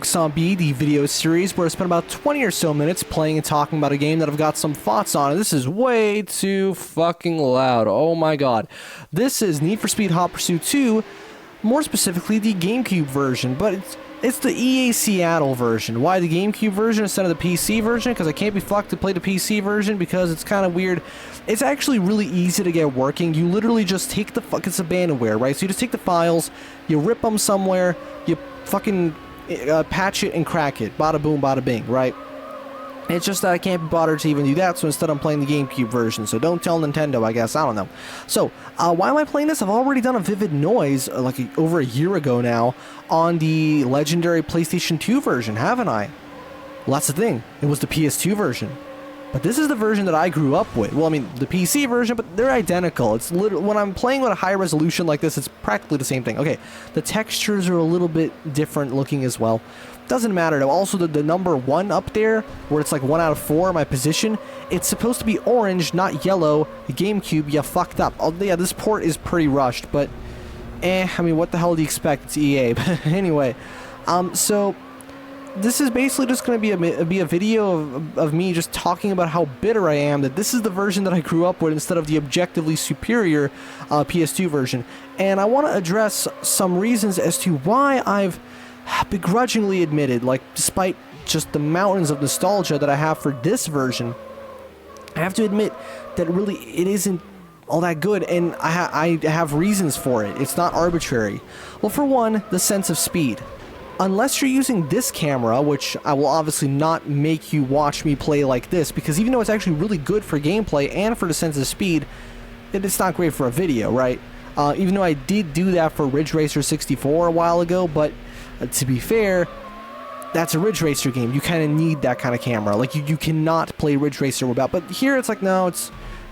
Focus on B, the video series where I spent about 20 or so minutes playing and talking about a game that I've got some thoughts on. And this is way too fucking loud. Oh my god. This is Need for Speed Hot Pursuit 2, more specifically the GameCube version, but it's the EA Seattle version. Why the GameCube version instead of the PC version? Because I can't be fucked to play the PC version because it's kind of weird. It's actually really easy to get working. You literally just take the it's abandonware, right? So you just take the files, you rip them somewhere, you fucking patch it and crack it. Bada boom, bada bing, right? It's just that I can't be bothered to even do that, so instead I'm playing the GameCube version. So don't tell Nintendo, I guess. I don't know. So, why am I playing this? I've already done a Vivid Noise, over a year ago now, on the legendary PlayStation 2 version, haven't I? Well, that's the thing. It was the PS2 version. But this is the version that I grew up with. Well, I mean, the PC version, but they're identical. It's literally, when I'm playing with a high resolution like this, it's practically the same thing. Okay, the textures are a little bit different looking as well. Doesn't matter though. Also, the number 1 up there, where it's like 1 out of 4, my position, it's supposed to be orange, not yellow. The GameCube, you fucked up. Oh, yeah, this port is pretty rushed, but I mean, what the hell do you expect? It's EA. But anyway, so this is basically just going to be a video of me just talking about how bitter I am that this is the version that I grew up with instead of the objectively superior PS2 version. And I want to address some reasons as to why I've begrudgingly admitted, like, despite just the mountains of nostalgia that I have for this version, I have to admit that really it isn't all that good, and I have reasons for it. It's not arbitrary. Well, for one, the sense of speed. Unless you're using this camera, which I will obviously not make you watch me play like this, because even though it's actually really good for gameplay and for the sense of speed, it's not great for a video, right? Even though I did do that for Ridge Racer 64 a while ago, but to be fair, that's a Ridge Racer game. You kind of need that kind of camera. Like, you cannot play Ridge Racer without, but here it's like, no,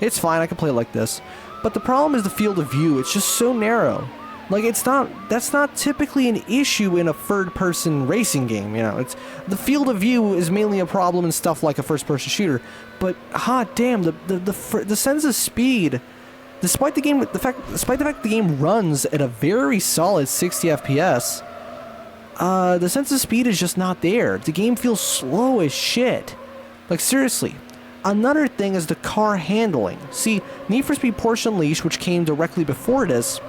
it's fine, I can play it like this. But the problem is the field of view. It's just so narrow. Like, that's not typically an issue in a third-person racing game, you know. It's the field of view is mainly a problem in stuff like a first-person shooter, but hot damn, the sense of speed, despite the fact the game runs at a very solid 60 FPS, the sense of speed is just not there. The game feels slow as shit. Like, seriously. Another thing is the car handling. See, Need for Speed Porsche Unleashed, which came directly before this,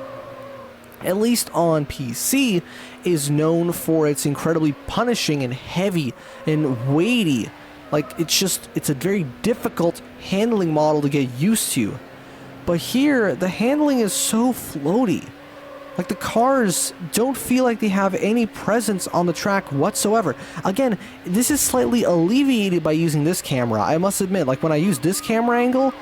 at least on PC, is known for its incredibly punishing and heavy and weighty. Like, it's a very difficult handling model to get used to. But here, the handling is so floaty. Like, the cars don't feel like they have any presence on the track whatsoever. Again, this is slightly alleviated by using this camera. I must admit, like, when I use this camera angle,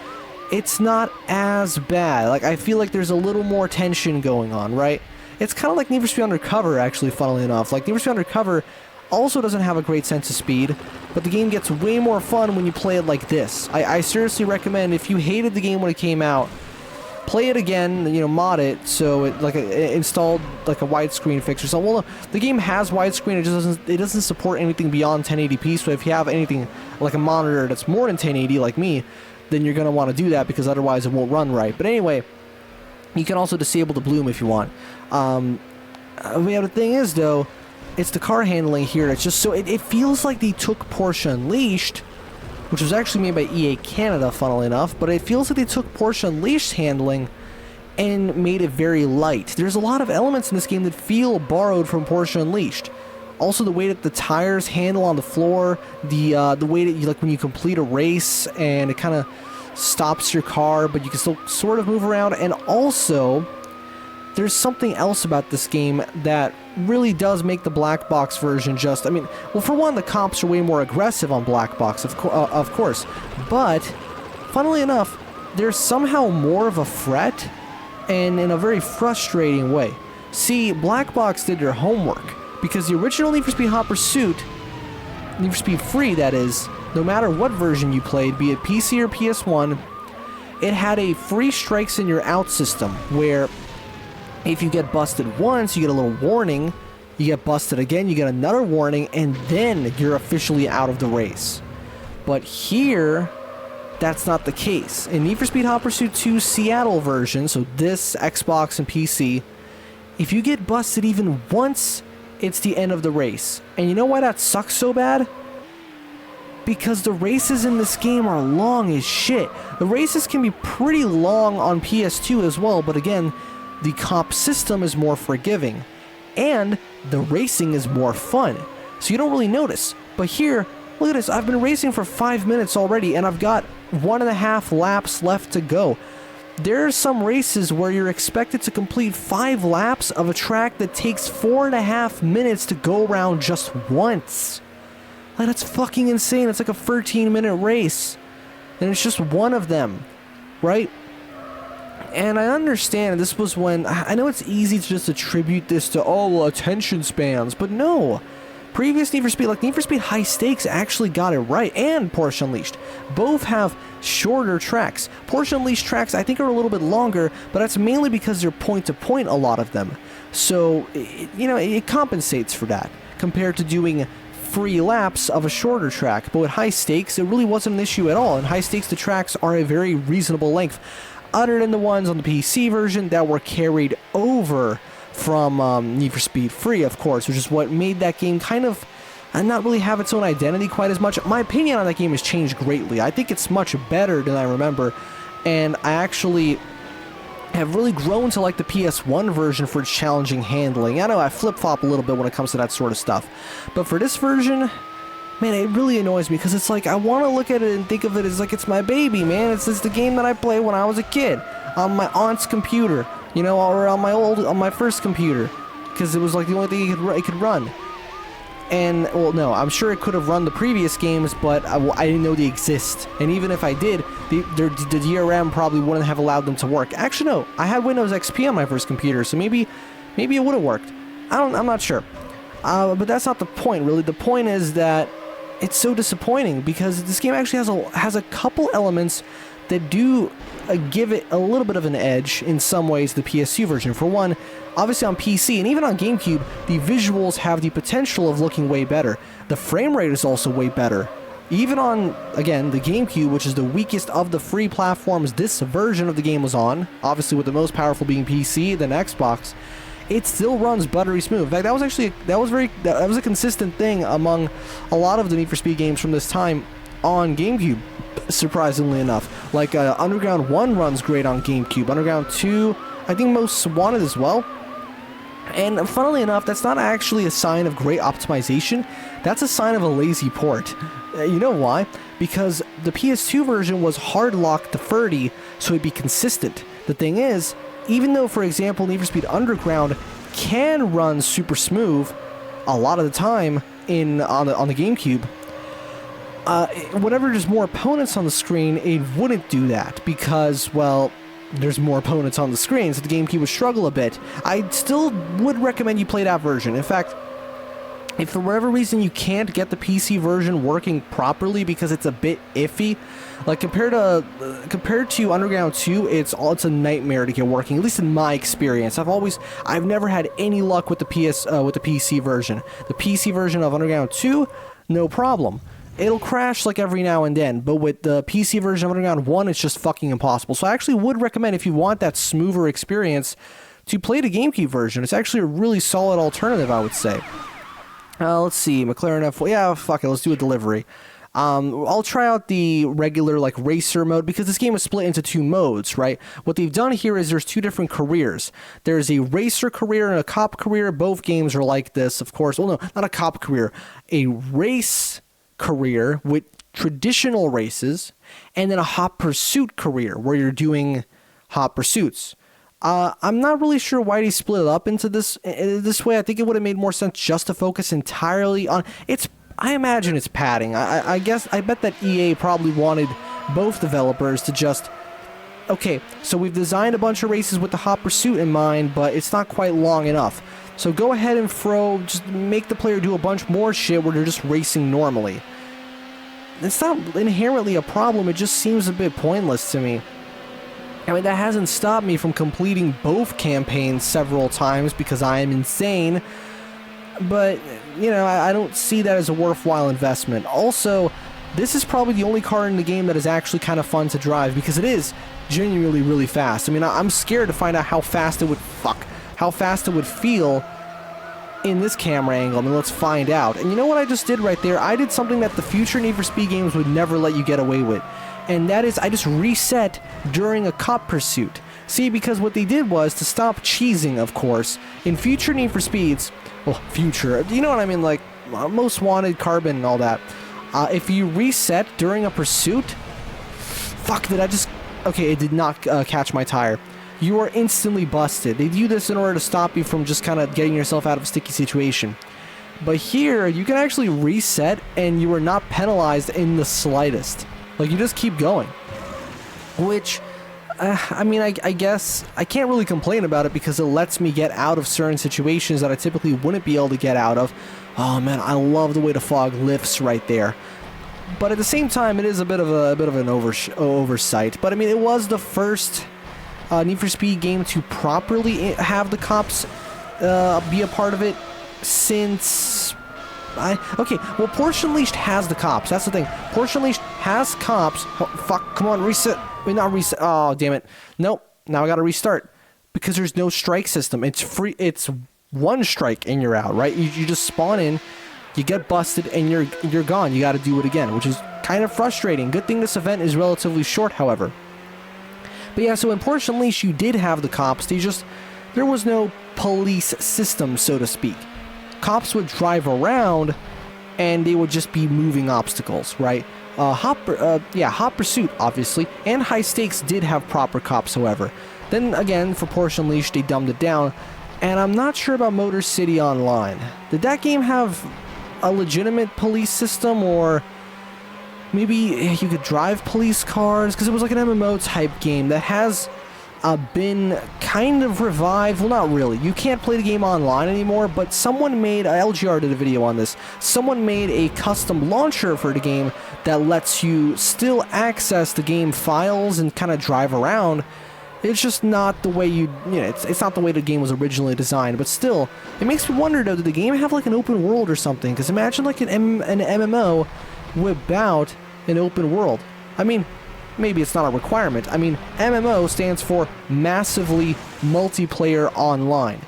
it's not as bad. Like, I feel like there's a little more tension going on, right? It's kind of like Need for Speed Undercover, actually, funnily enough. Like, Need for Speed Undercover also doesn't have a great sense of speed, but the game gets way more fun when you play it like this. I seriously recommend, if you hated the game when it came out, play it again, you know, mod it, so it, like, installed, like, a widescreen fix or something. Well, no, the game has widescreen, it doesn't support anything beyond 1080p, so if you have anything, like a monitor that's more than 1080, like me, then you're going to want to do that, because otherwise it won't run right. But anyway, you can also disable the bloom if you want. The thing is, though, it's the car handling here. It's just so, it feels like they took Porsche Unleashed, which was actually made by EA Canada, funnily enough, but it feels like they took Porsche Unleashed handling and made it very light. There's a lot of elements in this game that feel borrowed from Porsche Unleashed. Also, the way that the tires handle on the floor, the way that you, like, when you complete a race and it kind of stops your car, but you can still sort of move around. And also, there's something else about this game that really does make the black box version just, I mean, well, for one, the cops are way more aggressive on black box, of course, but funnily enough, there's somehow more of a threat, and in a very frustrating way. See, black box did their homework, because the original Need for Speed Hot Pursuit, Need for Speed Free, that is, no matter what version you played, be it PC or PS1, it had a free strikes in your out system, where if you get busted once, you get a little warning, you get busted again, you get another warning, and then you're officially out of the race. But here, that's not the case. In Need for Speed Hot Pursuit 2 Seattle version, so this, Xbox, and PC, if you get busted even once, it's the end of the race. And you know why that sucks so bad? Because the races in this game are long as shit. The races can be pretty long on PS2 as well, but again, the comp system is more forgiving. And the racing is more fun. So you don't really notice. But here, look at this. I've been racing for 5 minutes already, and I've got 1.5 laps left to go. There are some races where you're expected to complete 5 laps of a track that takes 4.5 minutes to go around just once. Like, that's fucking insane. It's like a 13-minute race. And it's just one of them, right? And I understand this was when... I know it's easy to just attribute this to, oh, well, attention spans, but no. Previous Need for Speed, like Need for Speed High Stakes, actually got it right, and Porsche Unleashed. Both have shorter tracks. Porsche Unleashed tracks, I think, are a little bit longer, but that's mainly because they're point-to-point, a lot of them. So, it compensates for that, compared to doing free laps of a shorter track. But with High Stakes, it really wasn't an issue at all. In High Stakes, the tracks are a very reasonable length, other than the ones on the PC version that were carried over from Need for Speed Free, of course, which is what made that game kind of not really have its own identity quite as much. My opinion on that game has changed greatly. I think it's much better than I remember, and I actually have really grown to like the PS1 version for its challenging handling. I know I flip-flop a little bit when it comes to that sort of stuff, but for this version, man, it really annoys me because it's like I want to look at it and think of it as like it's my baby, man. It's the game that I played when I was a kid on my aunt's computer, or on my first computer, because it was like the only thing it could run. And, well, no, I'm sure it could have run the previous games, but I didn't know they exist. And even if I did, the DRM probably wouldn't have allowed them to work. Actually, no, I had Windows XP on my first computer, so maybe it would have worked. I'm not sure. But that's not the point, really. The point is that it's so disappointing, because this game actually has a couple elements that do give it a little bit of an edge in some ways, the PS2 version. For one, obviously on PC and even on GameCube, the visuals have the potential of looking way better. The frame rate is also way better. Even on, again, the GameCube, which is the weakest of the free platforms this version of the game was on, obviously with the most powerful being PC, then Xbox, it still runs buttery smooth. In fact, that was a consistent thing among a lot of the Need for Speed games from this time on GameCube, surprisingly enough. Like Underground 1 runs great on GameCube. Underground 2, I think Most Wanted as well. And funnily enough, that's not actually a sign of great optimization. That's a sign of a lazy port. You know why? Because the PS2 version was hard locked to 30, so it'd be consistent. The thing is, even though, for example, Need for Speed Underground can run super smooth a lot of the time on the GameCube, whenever there's more opponents on the screen, it wouldn't do that because, well, there's more opponents on the screen, so the GameCube would struggle a bit. I still would recommend you play that version. In fact, if for whatever reason you can't get the PC version working properly because it's a bit iffy, like compared to Underground 2, it's a nightmare to get working. At least in my experience, I've never had any luck with the PC version. The PC version of Underground 2, no problem. It'll crash like every now and then, but with the PC version of Underground 1, it's just fucking impossible. So I actually would recommend, if you want that smoother experience, to play the GameCube version. It's actually a really solid alternative, I would say. Let's see, McLaren F1. Yeah, fuck it, let's do a delivery. I'll try out the regular, like, racer mode, because this game is split into 2 modes, right? What they've done here is there's 2 different careers. There's a racer career and a cop career. Both games are like this, of course. Well, no, not a cop career. A race career with traditional races, and then a hot pursuit career where you're doing hot pursuits. I'm not really sure why they split it up into this way. I think it would have made more sense just to focus entirely on it's. I imagine it's padding. I bet that EA probably wanted both developers to just, okay, so we've designed a bunch of races with the hot pursuit in mind, but it's not quite long enough. So go ahead and just make the player do a bunch more shit where they're just racing normally. It's not inherently a problem, it just seems a bit pointless to me. I mean, that hasn't stopped me from completing both campaigns several times because I am insane, but, I don't see that as a worthwhile investment. Also, this is probably the only car in the game that is actually kind of fun to drive because it is genuinely really fast. I mean, I'm scared to find out how fast it would feel in this camera angle? I mean, let's find out. And you know what I just did right there? I did something that the future Need for Speed games would never let you get away with. And that is, I just reset during a cop pursuit. See, because what they did was, to stop cheesing, of course, in future Need for Speeds, well, future, you know what I mean, like, Most Wanted, Carbon, and all that. If you reset during a pursuit, fuck, did I just, okay, it did not catch my tire. You are instantly busted. They do this in order to stop you from just kind of getting yourself out of a sticky situation. But here, you can actually reset, and you are not penalized in the slightest. Like, you just keep going. Which, I mean, I guess I can't really complain about it because it lets me get out of certain situations that I typically wouldn't be able to get out of. Oh man, I love the way the fog lifts right there. But at the same time, it is a bit of an oversight. But I mean, it was the first Need for Speed game to properly have the cops be a part of it since. Okay, well, Porsche Unleashed has the cops. That's the thing. Porsche Unleashed has cops. Oh, fuck, come on, reset. Wait, not reset. Oh, damn it. Nope, now I gotta restart. Because there's no strike system. It's free. It's one strike and you're out, right? You just spawn in, you get busted, and you're gone. You gotta do it again, which is kind of frustrating. Good thing this event is relatively short, however. But yeah, so in Porsche Unleashed, you did have the cops. There was no police system, so to speak. Cops would drive around, and they would just be moving obstacles, right? Hot Pursuit, obviously, and High Stakes did have proper cops, however. Then, again, for Porsche Unleashed, they dumbed it down, and I'm not sure about Motor City Online. Did that game have a legitimate police system, or maybe you could drive police cars? Because it was like an MMO-type game that has been kind of revived. Well, not really. You can't play the game online anymore, but someone made, LGR did a video on this, someone made a custom launcher for the game that lets you still access the game files and kind of drive around. It's just not the way it's not the way the game was originally designed, but still, it makes me wonder, though, did the game have like an open world or something? Because imagine like an MMO without an open world. I mean, maybe it's not a requirement. I mean, MMO stands for Massively Multiplayer Online,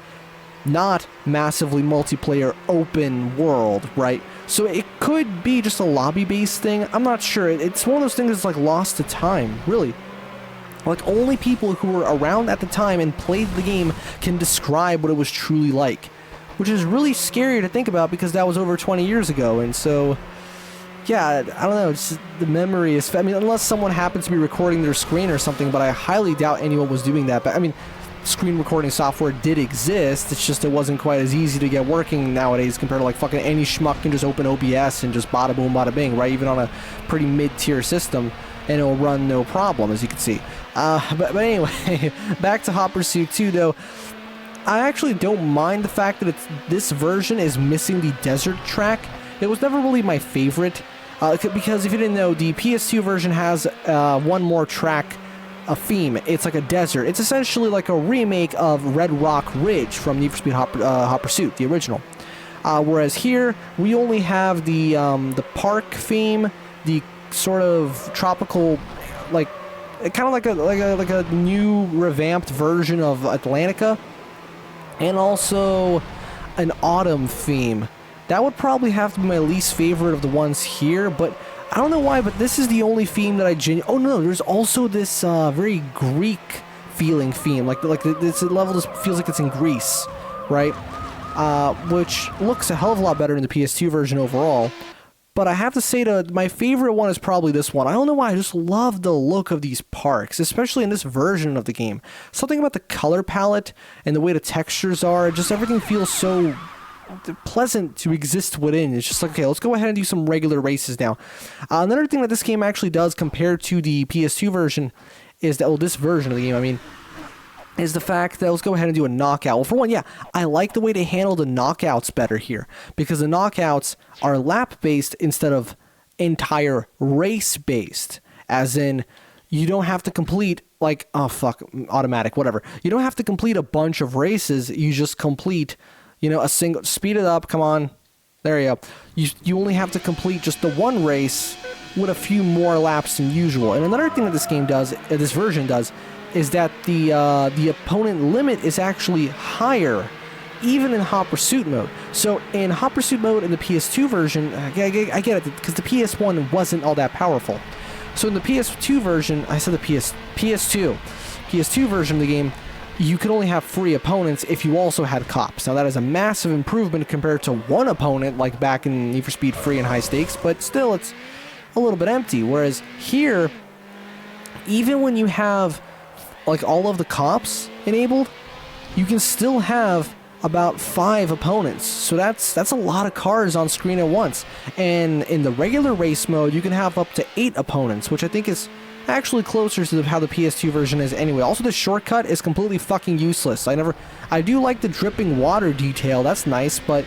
not Massively Multiplayer Open World, right? So it could be just a lobby-based thing. I'm not sure. It's one of those things that's like lost to time, really. Like, only people who were around at the time and played the game can describe what it was truly like, which is really scary to think about because that was over 20 years ago, and so, yeah, I don't know, just the memory is, I mean, unless someone happens to be recording their screen or something, but I highly doubt anyone was doing that. But I mean, screen recording software did exist, it's just it wasn't quite as easy to get working nowadays compared to like fucking any schmuck can just open OBS and just bada boom bada bing, right? Even on a pretty mid-tier system, and it'll run no problem, as you can see. But anyway, back to Hot Pursuit 2, though. I actually don't mind the fact that this version is missing the desert track. It was never really my favorite, because if you didn't know, the PS2 version has one more track, a theme. It's like a desert. It's essentially like a remake of Red Rock Ridge from Need for Speed Hot Pursuit, the original. Whereas here, we only have the park theme, the sort of tropical, like, kind of like a new revamped version of Atlantica, and also an autumn theme. That would probably have to be my least favorite of the ones here, but I don't know why, but this is the only theme that oh no, there's also this very Greek feeling theme, like this level just feels like it's in Greece, right? Which looks a hell of a lot better in the PS2 version overall. But I have to say that my favorite one is probably this one. I don't know why, I just love the look of these parks, especially in this version of the game. Something about the color palette and the way the textures are, just everything feels so pleasant to exist within. It's just like, okay, let's go ahead and do some regular races now. Another thing that this game actually does compared to the PS2 version is that, well, this version of the game, I mean, is the fact that let's go ahead and do a knockout. Well, for one, yeah, I like the way they handle the knockouts better here, because the knockouts are lap-based instead of entire race-based, as in, you don't have to complete, like, oh, fuck, automatic, whatever. You don't have to complete a bunch of races, you just complete, a single, speed it up, come on, there you go. You only have to complete just the one race with a few more laps than usual. And another thing that this game does, this version does, is that the opponent limit is actually higher even in Hot Pursuit mode. So in Hot Pursuit mode in the PS2 version, I get it, because the PS1 wasn't all that powerful. So in the PS2 version, I said the PS2 version of the game, you could only have 3 opponents if you also had cops. Now that is a massive improvement compared to 1 opponent like back in Need for Speed Free and High Stakes, but still it's a little bit empty. Whereas here, even when you have like all of the cops enabled, you can still have about 5 opponents. So that's a lot of cars on screen at once. And in the regular race mode, you can have up to 8 opponents, which I think is actually closer to how the PS2 version is anyway. Also, the shortcut is completely fucking useless. I do like the dripping water detail. That's nice, but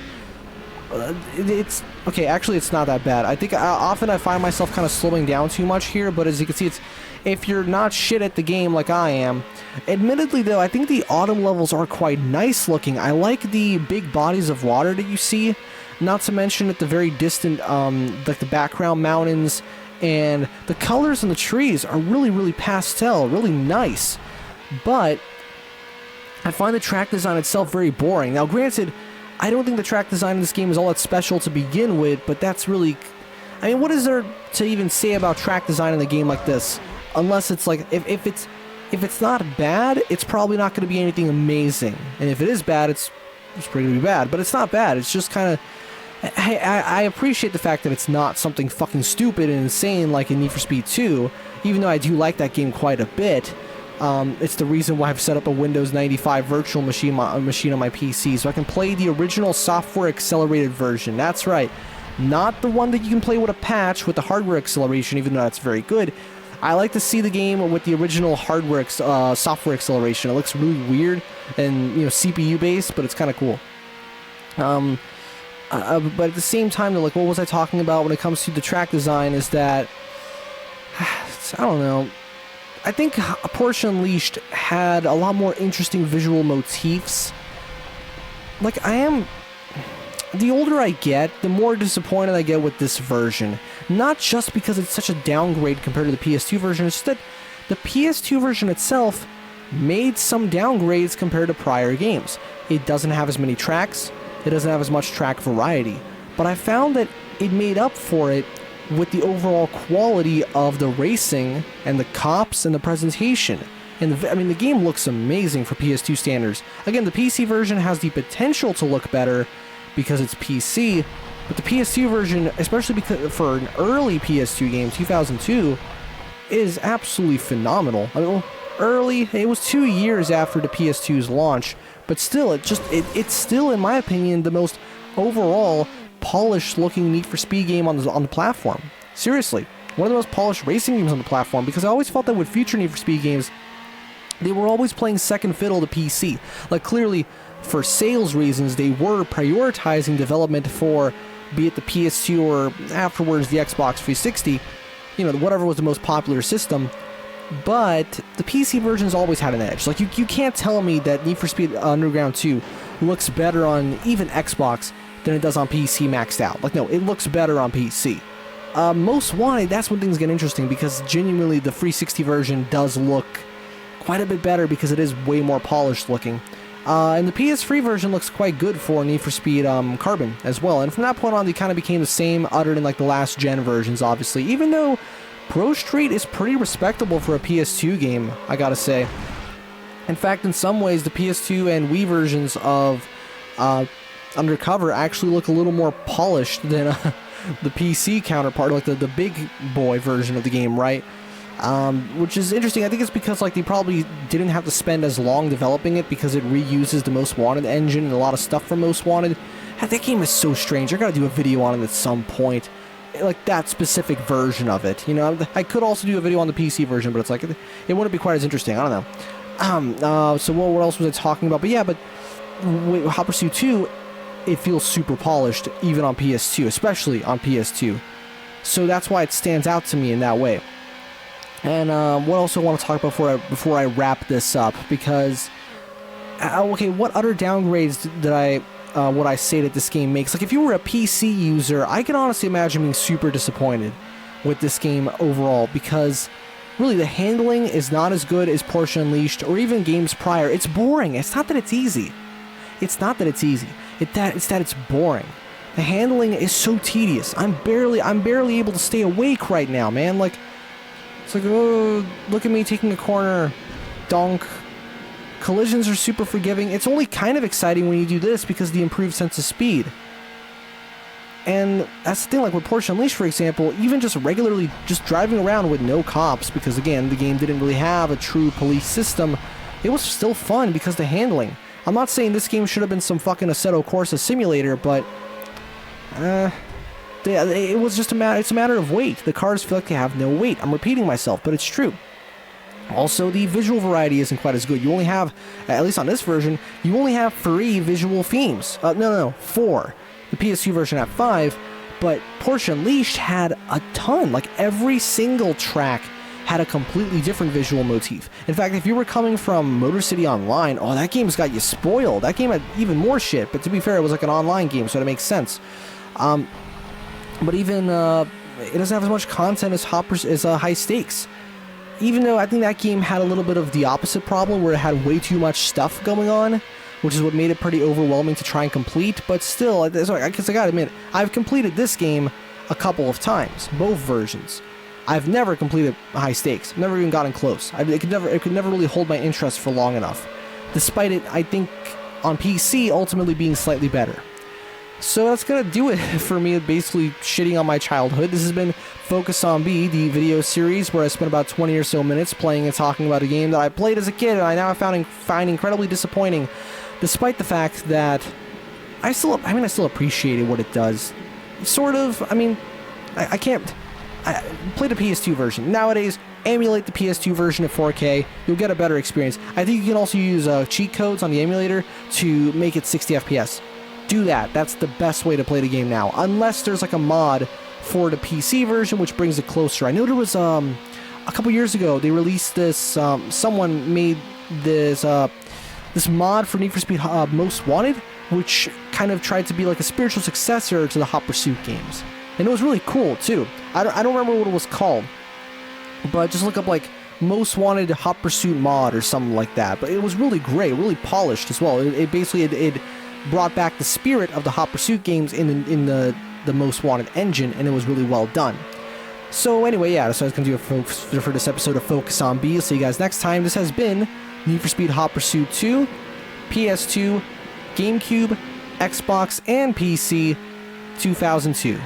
it's okay. Actually, it's not that bad. I think often I find myself kind of slowing down too much here, but as you can see, it's if you're not shit at the game like I am. Admittedly, though, I think the autumn levels are quite nice looking. I like the big bodies of water that you see, not to mention at the very distant, like the background mountains, and the colors in the trees are really, really pastel, really nice. But I find the track design itself very boring. Now, granted, I don't think the track design in this game is all that special to begin with, but that's really... I mean, what is there to even say about track design in a game like this? Unless it's like, if it's not bad, it's probably not going to be anything amazing. And if it is bad, it's probably going to be bad. But it's not bad. It's just kind of... I appreciate the fact that it's not something fucking stupid and insane like in Need for Speed 2, even though I do like that game quite a bit. It's the reason why I've set up a Windows 95 virtual machine on my PC, so I can play the original software accelerated version. That's right. Not the one that you can play with a patch with the hardware acceleration, even though that's very good. I like to see the game with the original hardware software acceleration. It looks really weird and, you know, CPU based, but it's kind of cool. But at the same time, like, what was I talking about when it comes to the track design is that, I don't know, I think Porsche Unleashed had a lot more interesting visual motifs. Like, the older I get, the more disappointed I get with this version. Not just because it's such a downgrade compared to the PS2 version, it's just that the PS2 version itself made some downgrades compared to prior games. It doesn't have as many tracks. It doesn't have as much track variety, but I found that it made up for it with the overall quality of the racing and the cops and the presentation. And the game looks amazing for PS2 standards. Again, the PC version has the potential to look better because it's PC, but the PS2 version, especially because for an early PS2 game, 2002, is absolutely phenomenal. I mean, early, it was 2 years after the PS2's launch, but still, it's still, in my opinion, the most overall polished looking Need for Speed game on the platform. Seriously, one of the most polished racing games on the platform, because I always felt that with future Need for Speed games, they were always playing second fiddle to PC. Like, clearly, for sales reasons, they were prioritizing development for, be it the PS2 or afterwards the Xbox 360, you know, whatever was the most popular system. But the PC version's always had an edge. Like, you can't tell me that Need for Speed Underground 2 looks better on even Xbox than it does on PC maxed out. Like, no, it looks better on PC. Most Wanted, that's when things get interesting, because genuinely the 360 version does look quite a bit better because it is way more polished looking. And the PS3 version looks quite good for Need for Speed Carbon as well. And from that point on, they kind of became the same, other than like the last gen versions, obviously. Even though Pro Street is pretty respectable for a PS2 game, I gotta say. In fact, in some ways, the PS2 and Wii versions of Undercover actually look a little more polished than the PC counterpart, like the big boy version of the game, right? Which is interesting. I think it's because like they probably didn't have to spend as long developing it because it reuses the Most Wanted engine and a lot of stuff from Most Wanted. That game is so strange. I gotta do a video on it at some point. Like that specific version of it, you know. I could also do a video on the PC version, but it's like it wouldn't be quite as interesting. I don't know. So what else was I talking about? But yeah, but with Hot Pursuit 2, it feels super polished even on PS2, especially on PS2. So that's why it stands out to me in that way. And what else I want to talk about before I wrap this up? Because okay, what other downgrades would I say that this game makes? Like, if you were a PC user, I can honestly imagine being super disappointed with this game overall, because really the handling is not as good as Porsche Unleashed or even games prior. It's boring. It's not that it's easy. it's not that it's easy. It's that it's boring. The handling is so tedious. I'm barely able to stay awake right now, man. Like, it's like, oh, look at me taking a corner, donk. Collisions are super forgiving. It's only kind of exciting when you do this because of the improved sense of speed. And that's the thing, like with Porsche Unleashed, for example, even just regularly just driving around with no cops, because again, the game didn't really have a true police system, it was still fun because of the handling. I'm not saying this game should have been some fucking Assetto Corsa simulator, but it was just it's a matter of weight. The cars feel like they have no weight. I'm repeating myself, but it's true. Also, the visual variety isn't quite as good. You only have, at least on this version, you only have 3 visual themes. No, 4. The PS2 version had 5, but Porsche Unleashed had a ton. Like, every single track had a completely different visual motif. In fact, if you were coming from Motor City Online, oh, that game's got you spoiled. That game had even more shit, but to be fair, it was like an online game, so it makes sense. But even, it doesn't have as much content as High Stakes. Even though I think that game had a little bit of the opposite problem, where it had way too much stuff going on, which is what made it pretty overwhelming to try and complete, but still, I guess I gotta admit, I've completed this game a couple of times, both versions. I've never completed High Stakes, never even gotten close. It could never really hold my interest for long enough, despite it, I think, on PC, ultimately being slightly better. So that's gonna do it for me, basically shitting on my childhood. This has been Focus on B, the video series where I spent about 20 or so minutes playing and talking about a game that I played as a kid and I now find incredibly disappointing, despite the fact that I still appreciated what it does. Sort of. I mean, I play the PS2 version. Nowadays, emulate the PS2 version at 4K. You'll get a better experience. I think you can also use cheat codes on the emulator to make it 60 FPS. Do that. That's the best way to play the game now. Unless there's like a mod for the PC version, which brings it closer. I know there was, a couple years ago, they released this, someone made this mod for Need for Speed Most Wanted, which kind of tried to be like a spiritual successor to the Hot Pursuit games. And it was really cool, too. I don't remember what it was called, but just look up, like, Most Wanted Hot Pursuit mod or something like that. But it was really great, really polished as well. It basically, it brought back the spirit of the Hot Pursuit games in the Most Wanted engine, and it was really well done. So anyway, yeah, that's what I was going to do for this episode of Focus on B. I'll see you guys next time. This has been Need for Speed Hot Pursuit 2, PS2, GameCube, Xbox, and PC 2002.